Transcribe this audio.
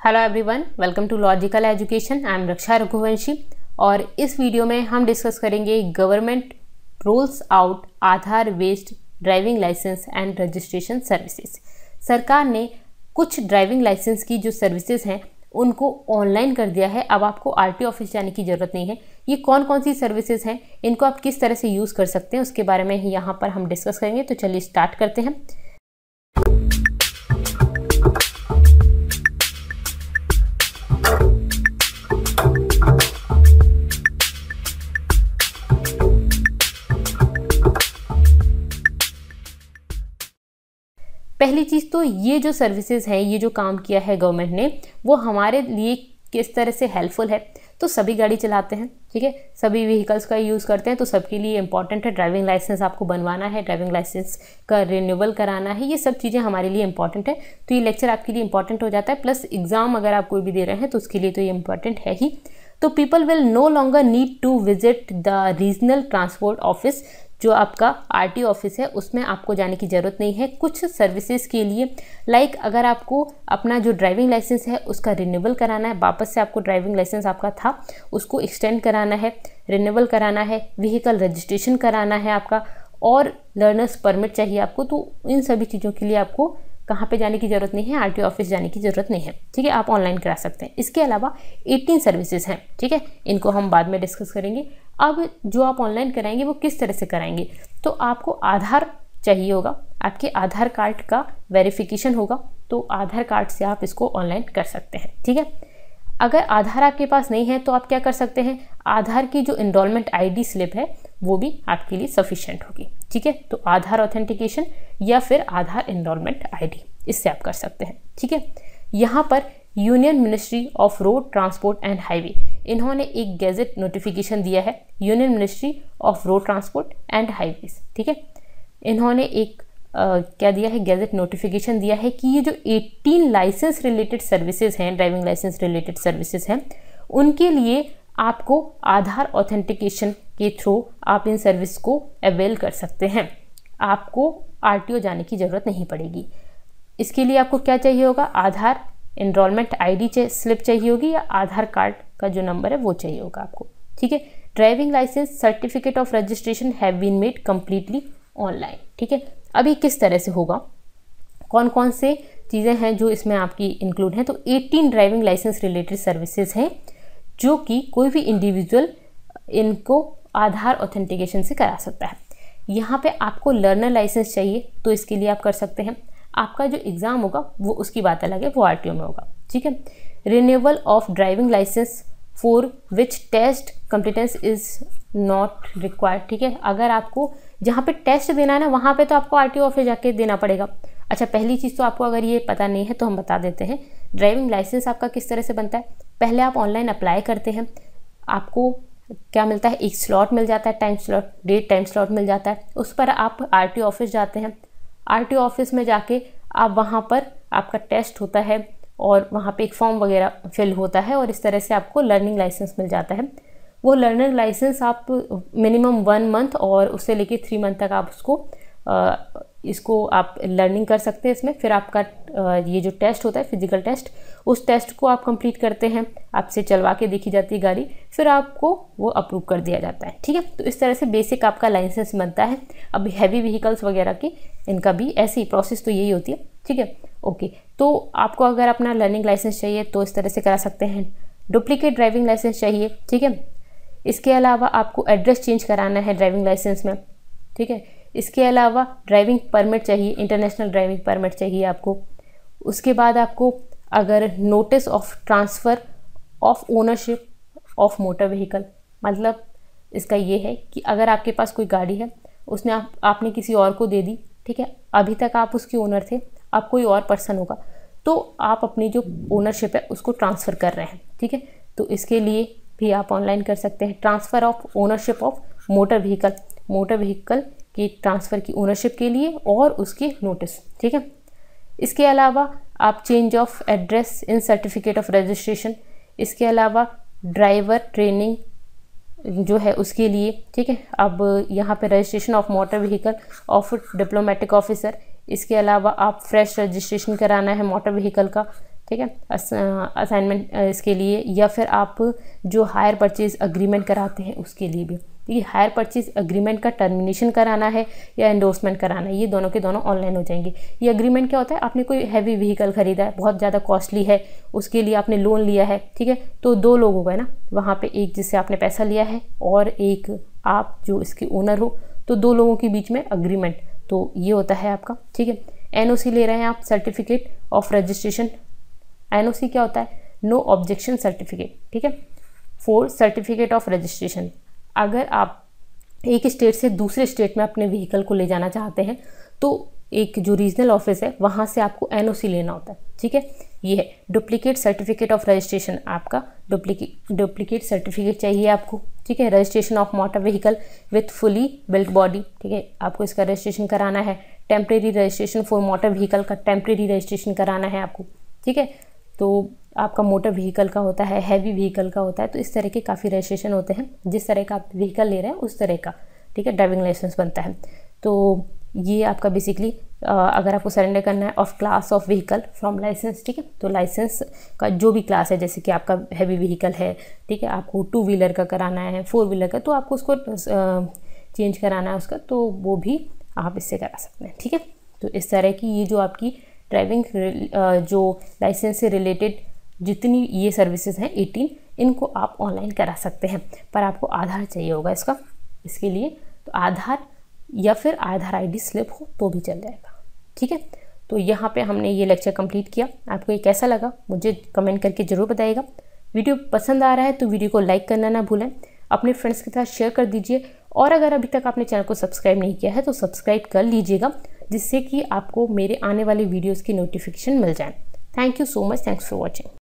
Hello everyone, welcome to logical education. I am Raksha Raghuvanshi और इस video में हम डिस्कस करेंगे government rolls out Aadhaar based driving licence and registration services. सरकार ने कुछ ड्राइविंग लाइसेंस की जो सर्विसेज हैं उनको ऑनलाइन कर दिया है। अब आपको आरटीओ ऑफिस जाने की ज़रूरत नहीं है। ये कौन कौन सी सर्विसेज हैं, इनको आप किस तरह से यूज़ कर सकते हैं, उसके बारे में ही यहाँ पर हम डिस्कस करेंगे। तो चलिए स्टार्ट करते हैं। पहली चीज़ तो ये जो सर्विसेज है, ये जो काम किया है गवर्नमेंट ने, वो हमारे लिए किस तरह से हेल्पफुल है। तो सभी गाड़ी चलाते हैं, ठीक है, सभी व्हीकल्स का यूज़ करते हैं, तो सबके लिए इंपॉर्टेंट है। ड्राइविंग लाइसेंस आपको बनवाना है, ड्राइविंग लाइसेंस का रिन्यूअल कराना है, ये सब चीज़ें हमारे लिए इंपॉर्टेंट है। तो ये लेक्चर आपके लिए इंपॉर्टेंट हो जाता है। प्लस एग्जाम अगर आप कोई भी दे रहे हैं तो उसके लिए तो ये इंपॉर्टेंट है ही। तो people will no longer need to visit the regional transport office, जो आपका आरटीओ ऑफिस है, उसमें आपको जाने की ज़रूरत नहीं है कुछ सर्विसेज के लिए। लाइक अगर आपको अपना जो ड्राइविंग लाइसेंस है उसका रिन्यूअल कराना है, वापस से आपको ड्राइविंग लाइसेंस आपका था उसको एक्सटेंड कराना है, रिन्यूअल कराना है, व्हीकल रजिस्ट्रेशन कराना है आपका, और लर्नर्स परमिट चाहिए आपको, तो इन सभी चीज़ों के लिए आपको कहाँ पे जाने की ज़रूरत नहीं है, आरटीओ ऑफिस जाने की ज़रूरत नहीं है, ठीक है, आप ऑनलाइन करा सकते हैं। इसके अलावा 18 सर्विसेज हैं, ठीक है, इनको हम बाद में डिस्कस करेंगे। अब जो आप ऑनलाइन कराएंगे वो किस तरह से कराएंगे, तो आपको आधार चाहिए होगा, आपके आधार कार्ड का वेरिफिकेशन होगा, तो आधार कार्ड से आप इसको ऑनलाइन कर सकते हैं, ठीक है। अगर आधार आपके पास नहीं है तो आप क्या कर सकते हैं, आधार की जो एनरोलमेंट आईडी स्लिप है वो भी आपके लिए सफिशिएंट होगी, ठीक है। तो आधार ऑथेंटिकेशन या फिर आधार एनरोलमेंट आईडी, इससे आप कर सकते हैं, ठीक है। यहाँ पर union ministry of road transport and highway, इन्होंने एक गैजेट नोटिफिकेशन दिया है, union ministry of road transport and highways, ठीक है। इन्होंने एक क्या दिया है, गैजेट नोटिफिकेशन दिया है कि ये जो 18 लाइसेंस रिलेटेड सर्विसेज हैं, ड्राइविंग लाइसेंस रिलेटेड सर्विसेज हैं, उनके लिए आपको आधार ऑथेंटिकेशन के थ्रू आप इन सर्विस को अवेल कर सकते हैं। आपको आरटीओ जाने की ज़रूरत नहीं पड़ेगी। इसके लिए आपको क्या चाहिए होगा, आधार एनरोलमेंट आईडी स्लिप चाहिए होगी, या आधार कार्ड का जो नंबर है वो चाहिए होगा आपको, ठीक है। Driving licence certificate of registration have been made completely online, ठीक है। अभी किस तरह से होगा, कौन कौन से चीज़ें हैं जो इसमें आपकी इंक्लूड हैं, तो 18 ड्राइविंग लाइसेंस रिलेटेड सर्विसेज हैं जो कि कोई भी इंडिविजुअल इनको आधार ऑथेंटिकेशन से करा सकता है। यहाँ पे आपको लर्नर लाइसेंस चाहिए तो इसके लिए आप कर सकते हैं। आपका जो एग्ज़ाम होगा वो उसकी बात अलग है, वो आरटीओ में होगा, ठीक है। Renewal of driving licence for which test competence is not required, ठीक है। अगर आपको जहाँ पे टेस्ट देना है ना, वहाँ पे तो आपको आरटीओ ऑफिस जाके देना पड़ेगा। अच्छा, पहली चीज़ तो आपको अगर ये पता नहीं है तो हम बता देते हैं, ड्राइविंग लाइसेंस आपका किस तरह से बनता है। पहले आप ऑनलाइन अप्लाई करते हैं, आपको क्या मिलता है, एक स्लॉट मिल जाता है, time slot, date time slot मिल जाता है। उस पर आप आरटीओ ऑफिस जाते हैं, आरटीओ ऑफिस में जाके आप वहाँ पर आपका टेस्ट होता है और वहाँ पे एक फॉर्म वगैरह फिल होता है, और इस तरह से आपको लर्निंग लाइसेंस मिल जाता है। वो लर्निंग लाइसेंस आप मिनिमम 1 मंथ और उससे लेके 3 मंथ तक आप इसको आप लर्निंग कर सकते हैं इसमें। फिर आपका ये जो टेस्ट होता है, फिजिकल टेस्ट, उस टेस्ट को आप कंप्लीट करते हैं, आपसे चलवा के देखी जाती है गाड़ी, फिर आपको वो अप्रूव कर दिया जाता है, ठीक है। तो इस तरह से बेसिक आपका लाइसेंस बनता है। अब हैवी व्हीकल्स वगैरह की इनका भी ऐसी प्रोसेस तो यही होती है, ठीक है, ओके। तो आपको अगर अपना लर्निंग लाइसेंस चाहिए तो इस तरह से करा सकते हैं। डुप्लीकेट ड्राइविंग लाइसेंस चाहिए, ठीक है। इसके अलावा आपको एड्रेस चेंज कराना है ड्राइविंग लाइसेंस में, ठीक है। इसके अलावा ड्राइविंग परमिट चाहिए, इंटरनेशनल ड्राइविंग परमिट चाहिए आपको। उसके बाद आपको अगर notice of transfer of ownership of motor vehicle, मतलब इसका ये है कि अगर आपके पास कोई गाड़ी है, उसने आपने किसी और को दे दी, ठीक है, अभी तक आप उसके ओनर थे, अब कोई और पर्सन होगा तो आप अपनी जो ओनरशिप है उसको ट्रांसफ़र कर रहे हैं, ठीक है। तो इसके लिए भी आप ऑनलाइन कर सकते हैं। Transfer of ownership of motor vehicle, motor vehicle की ट्रांसफ़र की ओनरशिप के लिए और उसकी नोटिस, ठीक है। इसके अलावा आप change of address in certificate of registration, इसके अलावा ड्राइवर ट्रेनिंग जो है उसके लिए, ठीक है। अब यहाँ पे registration of motor vehicle of diplomatic officer, इसके अलावा आप फ्रेश रजिस्ट्रेशन कराना है मोटर व्हीकल का, ठीक है, असाइनमेंट इसके लिए, या फिर आप जो हायर परचेज अग्रीमेंट कराते हैं उसके लिए भी। ये हायर परचेज अग्रीमेंट का टर्मिनेशन कराना है या एंडोर्समेंट कराना है, ये दोनों के दोनों ऑनलाइन हो जाएंगे। ये अग्रीमेंट क्या होता है, आपने कोई हैवी व्हीकल खरीदा है, बहुत ज़्यादा कॉस्टली है, उसके लिए आपने लोन लिया है, ठीक है, तो 2 लोग हो गए ना वहाँ पे, एक जिससे आपने पैसा लिया है और एक आप जो इसके ओनर हो, तो 2 लोगों के बीच में अग्रीमेंट, तो ये होता है आपका, ठीक है। एनओसी ले रहे हैं आप, सर्टिफिकेट ऑफ रजिस्ट्रेशन। एनओसी क्या होता है, नो ऑब्जेक्शन सर्टिफिकेट, ठीक है। 4 सर्टिफिकेट ऑफ रजिस्ट्रेशन, अगर आप एक स्टेट से दूसरे स्टेट में अपने व्हीकल को ले जाना चाहते हैं तो एक जो रीजनल ऑफिस है वहाँ से आपको एनओसी लेना होता है, ठीक है। ये है डुप्लीकेट सर्टिफिकेट ऑफ रजिस्ट्रेशन, आपका डुप्लीकेट सर्टिफिकेट चाहिए आपको, ठीक है। Registration of motor vehicle with fully built body, ठीक है, आपको इसका रजिस्ट्रेशन कराना है। Temporary registration for motor vehicle का टेम्प्रेरी रजिस्ट्रेशन कराना है आपको, ठीक है। तो आपका मोटर व्हीकल का होता है, हैवी व्हीकल का होता है, तो इस तरह के काफ़ी रजिस्ट्रेशन होते हैं, जिस तरह का आप व्हीकल ले रहे हैं उस तरह का, ठीक है, ड्राइविंग लाइसेंस बनता है। तो ये आपका बेसिकली अगर आपको सरेंडर करना है of class of vehicle from licence, ठीक है, तो लाइसेंस का जो भी क्लास है, जैसे कि आपका हैवी व्हीकल है, ठीक है, आपको 2 व्हीलर का कराना है, 4 व्हीलर का, तो आपको उसको चेंज कराना है उसका, तो वो भी आप इससे करा सकते हैं, ठीक है। तो इस तरह की ये जो आपकी ड्राइविंग जो लाइसेंस से रिलेटेड जितनी ये सर्विसेज हैं 18, इनको आप ऑनलाइन करा सकते हैं, पर आपको आधार चाहिए होगा इसके लिए, तो आधार या फिर आधार आईडी स्लिप हो तो भी चल जाएगा, ठीक है। तो यहाँ पे हमने ये लेक्चर कंप्लीट किया। आपको ये कैसा लगा मुझे कमेंट करके ज़रूर बताइएगा। वीडियो पसंद आ रहा है तो वीडियो को लाइक करना ना भूलें, अपने फ्रेंड्स के साथ शेयर कर दीजिए, और अगर अभी तक आपने चैनल को सब्सक्राइब नहीं किया है तो सब्सक्राइब कर लीजिएगा, जिससे कि आपको मेरे आने वाले वीडियोज़ की नोटिफिकेशन मिल जाए। Thank you so much, thanks for watching.